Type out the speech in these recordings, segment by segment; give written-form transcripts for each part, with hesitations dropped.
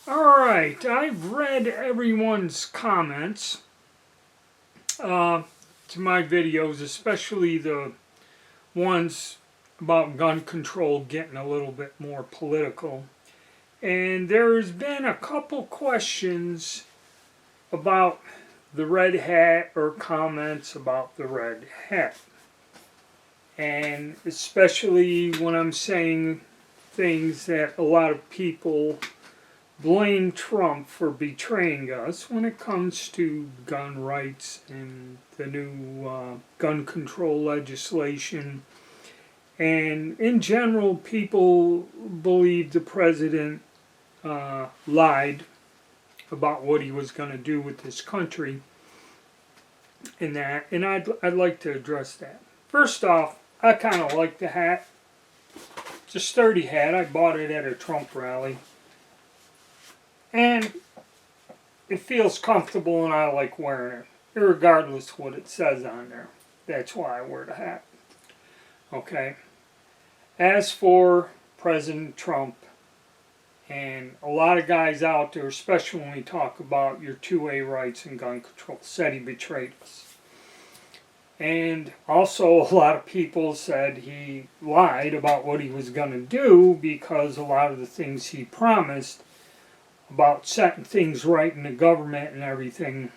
Alright, I've read everyone's comments to my videos, especially the ones about gun control getting a little bit more political. And there's been a couple questions about the red hat or comments about the red hat. And especially when I'm saying things that a lot of people blame Trump for betraying us when it comes to gun rights and the new gun control legislation. And in general, people believe the president lied about what he was going to do with this country and that. And I'd like to address that. First off, I kind of like the hat. It's a sturdy hat. I bought it at a Trump rally. And it feels comfortable and I like wearing it, regardless what it says on there. That's why I wear the hat. Okay. As for President Trump, and a lot of guys out there, especially when we talk about your 2A rights and gun control, said he betrayed us. And also a lot of people said he lied about what he was going to do because a lot of the things he promised about setting things right in the government and everything,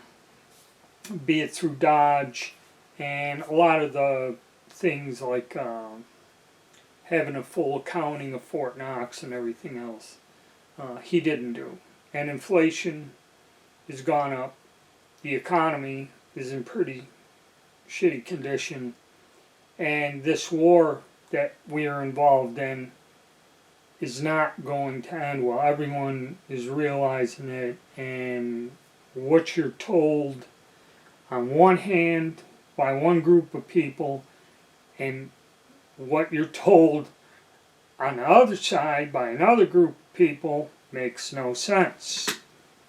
be it through Dodge and a lot of the things like having a full accounting of Fort Knox and everything else, he didn't do. And inflation has gone up. The economy is in pretty shitty condition. And this war that we are involved in is not going to end well. Everyone is realizing it, and what you're told on one hand by one group of people and what you're told on the other side by another group of people makes no sense.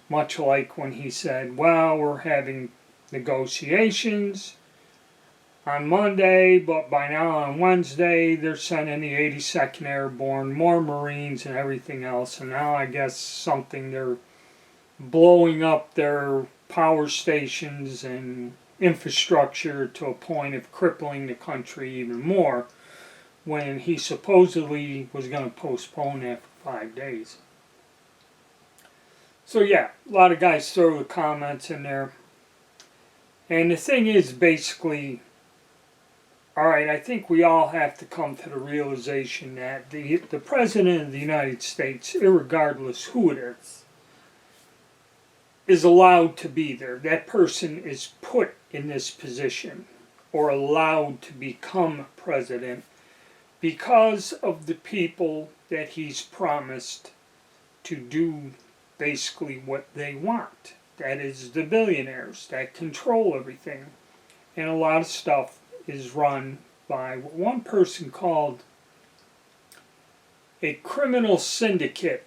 Much like when he said, well, we're having negotiations on Monday, but by now on Wednesday they're sending the 82nd Airborne, more Marines and everything else, and now I guess something they're blowing up their power stations and infrastructure to a point of crippling the country even more, when he supposedly was going to postpone that for 5 days. So yeah, a lot of guys throw the comments in there. And the thing is basically, alright, I think we all have to come to the realization that the President of the United States, irregardless who it is allowed to be there. That person is put in this position or allowed to become president because of the people that he's promised to do basically what they want. That is the billionaires that control everything. And a lot of stuff is run by what one person called a criminal syndicate,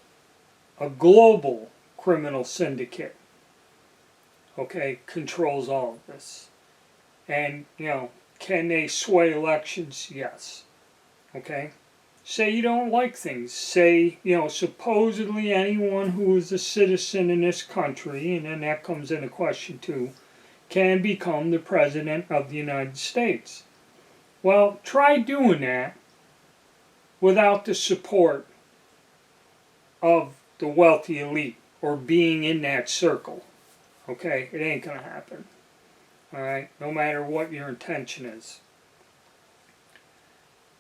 a global criminal syndicate, okay, controls all of this. And, can they sway elections? Yes. Okay? Say you don't like things. Say, supposedly anyone who is a citizen in this country, and then that comes into question too, can become the President of the United States. Well, try doing that without the support of the wealthy elite or being in that circle. Okay? It ain't going to happen. Alright? No matter what your intention is.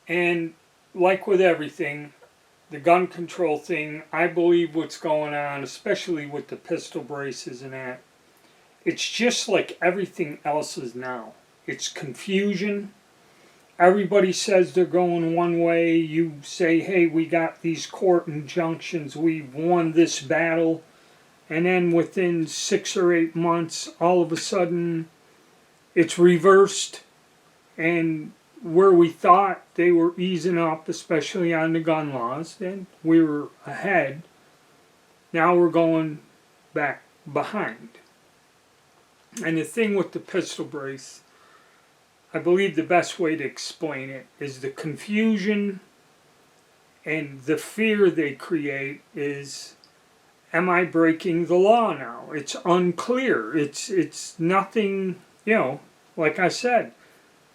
And like with everything, the gun control thing, I believe what's going on, especially with the pistol braces and that, it's just like everything else is now. It's confusion. Everybody says they're going one way. You say, hey, we got these court injunctions. We've won this battle. And then within 6 or 8 months, all of a sudden, it's reversed. And where we thought they were easing up, especially on the gun laws, then we were ahead. Now we're going back behind. And the thing with the pistol brace, I believe the best way to explain it is the confusion and the fear they create is am I breaking the law now? It's unclear. It's nothing, like I said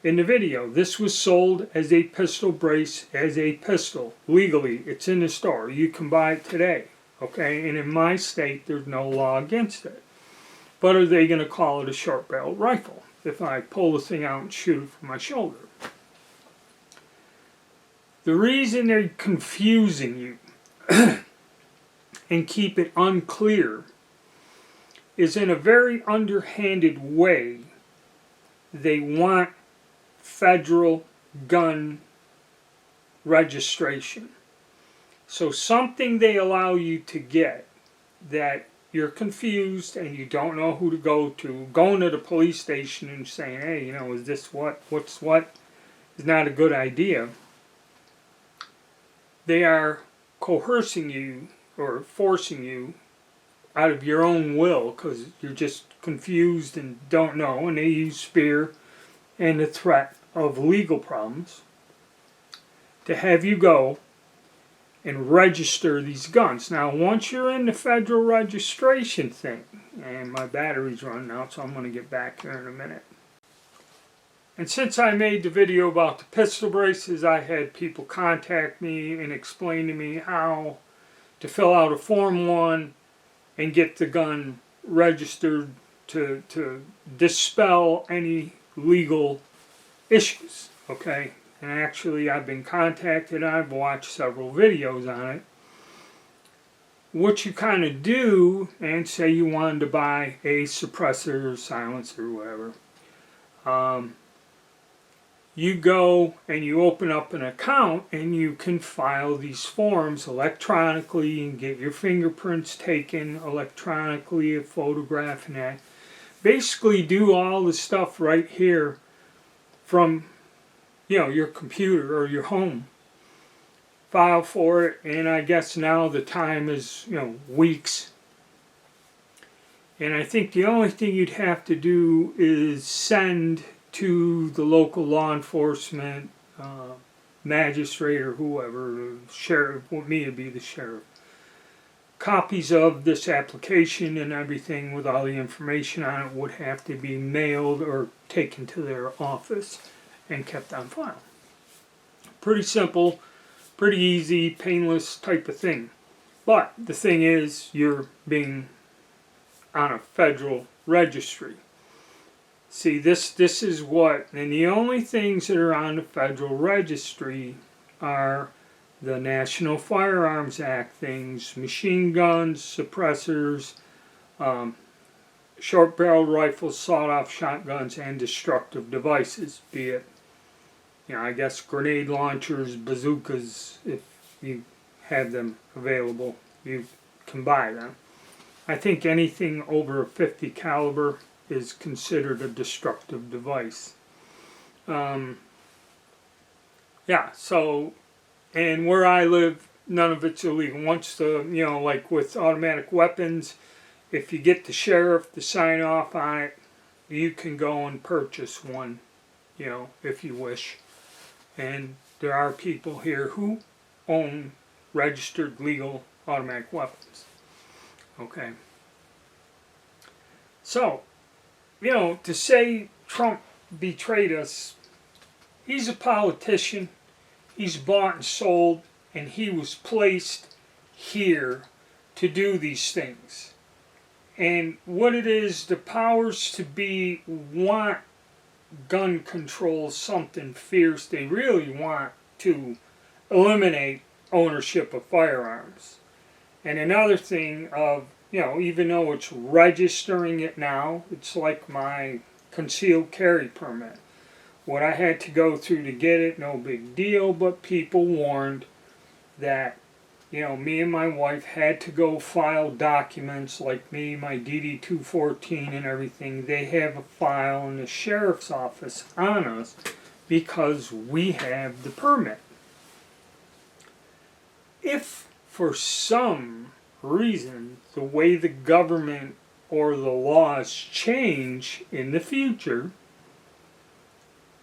in the video, this was sold as a pistol brace, as a pistol, legally. It's in the store. You can buy it today, okay? And in my state, there's no law against it. But are they going to call it a short-barreled rifle if I pull the thing out and shoot it from my shoulder? The reason they're confusing you and keep it unclear is in a very underhanded way. They want federal gun registration. So something they allow you to get that you're confused and you don't know who to go to, going to the police station and saying, hey, is this what's what, is not a good idea. They are coercing you or forcing you out of your own will because you're just confused and don't know, and they use fear and the threat of legal problems to have you go and register these guns. Now, once you're in the federal registration thing, and my battery's running out, so I'm going to get back there in a minute. And since I made the video about the pistol braces, I had people contact me and explain to me how to fill out a Form 1 and get the gun registered to dispel any legal issues, okay? And actually, I've been contacted, I've watched several videos on it. What you kind of do, and say you wanted to buy a suppressor or silencer or whatever, you go and you open up an account and you can file these forms electronically and get your fingerprints taken electronically, a photograph and that. Basically do all the stuff right here from your computer or your home. File for it, and I guess now the time is weeks. And I think the only thing you'd have to do is send to the local law enforcement, magistrate or whoever, sheriff, with me it'd be the sheriff, copies of this application and everything with all the information on it would have to be mailed or taken to their office and kept on file. Pretty simple, pretty easy, painless type of thing. But the thing is, you're being on a federal registry. See, this is what, and the only things that are on the federal registry are the National Firearms Act things, machine guns, suppressors, short-barreled rifles, sawed-off shotguns, and destructive devices, be it, I guess grenade launchers, bazookas, if you have them available, you can buy them. I think anything over a .50 caliber is considered a destructive device. So, and where I live, none of it's illegal. Once the, like with automatic weapons, if you get the sheriff to sign off on it, you can go and purchase one, if you wish. And there are people here who own registered legal automatic weapons. Okay. So, to say Trump betrayed us, he's a politician, he's bought and sold, and he was placed here to do these things. And what it is, the powers to be want gun control something fierce. They really want to eliminate ownership of firearms. And another thing of, even though it's registering it now, it's like my concealed carry permit. What I had to go through to get it, no big deal, but people warned that, me and my wife had to go file documents like me, my DD-214 and everything. They have a file in the sheriff's office on us because we have the permit. If for some reason the way the government or the laws change in the future,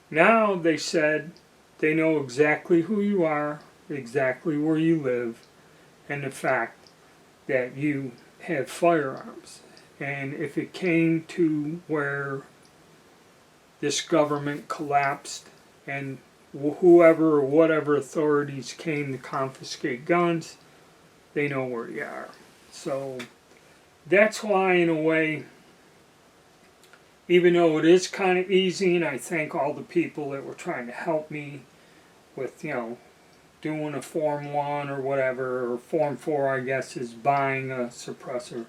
now they said they know exactly who you are, exactly where you live, and the fact that you had firearms. And if it came to where this government collapsed and whoever or whatever authorities came to confiscate guns, they know where you are. So that's why, in a way, even though it is kind of easy, and I thank all the people that were trying to help me with, doing a Form 1 or whatever, or Form 4, I guess, is buying a suppressor.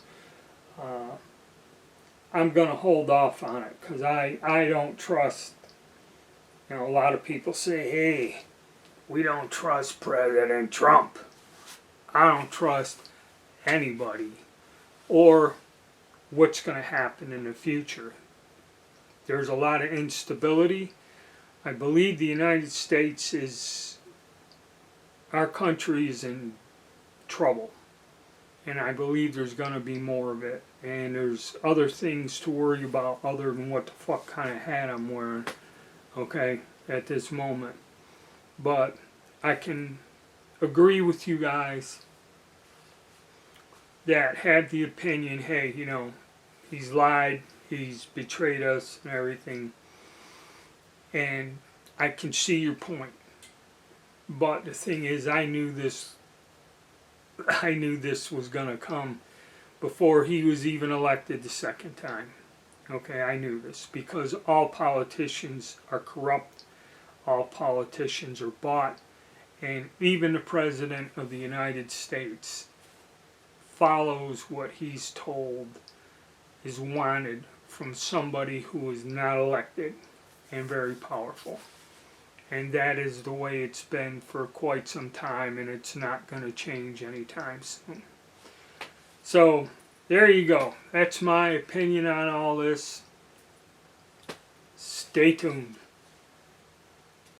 I'm going to hold off on it because I don't trust, a lot of people say, hey, we don't trust President Trump. I don't trust anybody or what's going to happen in the future. There's a lot of instability. I believe the United States our country is in trouble. And I believe there's going to be more of it. And there's other things to worry about other than what the fuck kind of hat I'm wearing, okay, at this moment. But I can agree with you guys that have the opinion, hey, he's lied, he's betrayed us and everything. And I can see your point. But the thing is, I knew this was going to come before he was even elected the second time. Okay, I knew this because all politicians are corrupt, all politicians are bought, and even the President of the United States follows what he's told is wanted from somebody who is not elected and very powerful. And that is the way it's been for quite some time, and it's not going to change anytime soon. So, there you go. That's my opinion on all this. Stay tuned.